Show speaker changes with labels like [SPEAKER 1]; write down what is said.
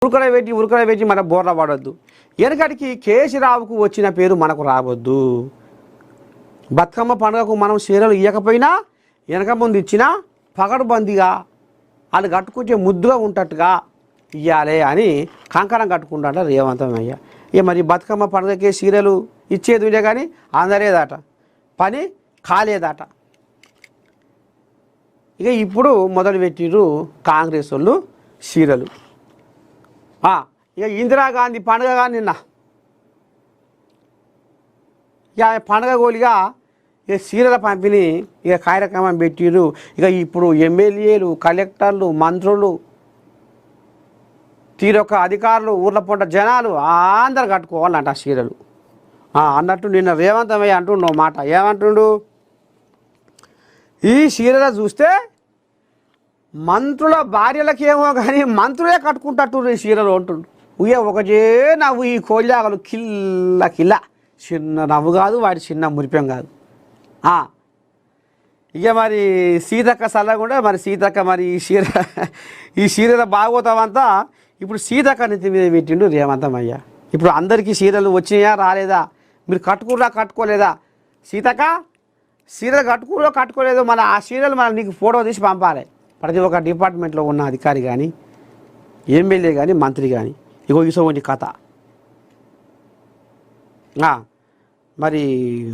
[SPEAKER 1] ఉరకడబెట్టి మన బోర్ల పడొద్దు. వెనకటికి కేసీరావుకు వచ్చిన పేరు మనకు రావద్దు. బతుకమ్మ పండుగకు మనం చీరలు ఇవ్వకపోయినా వెనక ముందు ఇచ్చినా పగడుబందిగా వాళ్ళు కట్టుకుంటే ముద్దుగా ఉంటట్టుగా ఇవ్వాలి అని కంకణం కట్టుకుంటాడ రేవంతమయ్య. ఇక మరి బతుకమ్మ పండుగకే చీరలు ఇచ్చేదిలే కానీ అందలేదట, పని కాలేదట. ఇక ఇప్పుడు మొదలుపెట్టిరు కాంగ్రెస్ వాళ్ళు చీరలు. ఇక ఇందిరాగాంధీ పండుగ కానీ నిన్న ఇక పండుగ గోలిగా ఇక చీరల పంపిణీ ఇక కార్యక్రమం పెట్టిరు. ఇక ఇప్పుడు ఎమ్మెల్యేలు, కలెక్టర్లు, మంత్రులు, తీరొక్క అధికారులు, ఊర్ల పూట జనాలు అందరు కట్టుకోవాలంట చీరలు అన్నట్టు నిన్న రేవంతమయ్య అంటుండు మాట. ఏమంటుండు, ఈ చీరలు చూస్తే మంత్రుల భార్యలకేమో కానీ మంత్రులే కట్టుకుంటట్టు ఈ చీరలు అంటుండు. ఒకటే నవ్వు, ఈ కోళ్ళాగలు కిల్ల కిల్ల, చిన్న నవ్వు కాదు, వాడి చిన్న మురిపెం కాదు. ఇక మరి సీతక్క సల్లగుండే మరి సీతక్క మరి ఈ చీరల భాగవతమంతా ఇప్పుడు సీతక్క నెత్తి మీద పెట్టిండు రేవంతమయ్య. ఇప్పుడు అందరికీ చీరలు వచ్చినాయా రాలేదా, మీరు కట్టుకురా కట్టుకోలేదా, సీతక్క చీరలు కట్టుకోలేదు, మన ఆ చీరలు మనం నీకు ఫోటో తీసి పంపాలి ప్రతి ఒక్క డిపార్ట్మెంట్లో ఉన్న అధికారి కానీ ఎమ్మెల్యే కానీ మంత్రి కానీ. ఇగో ఇటువంటి కథ మరి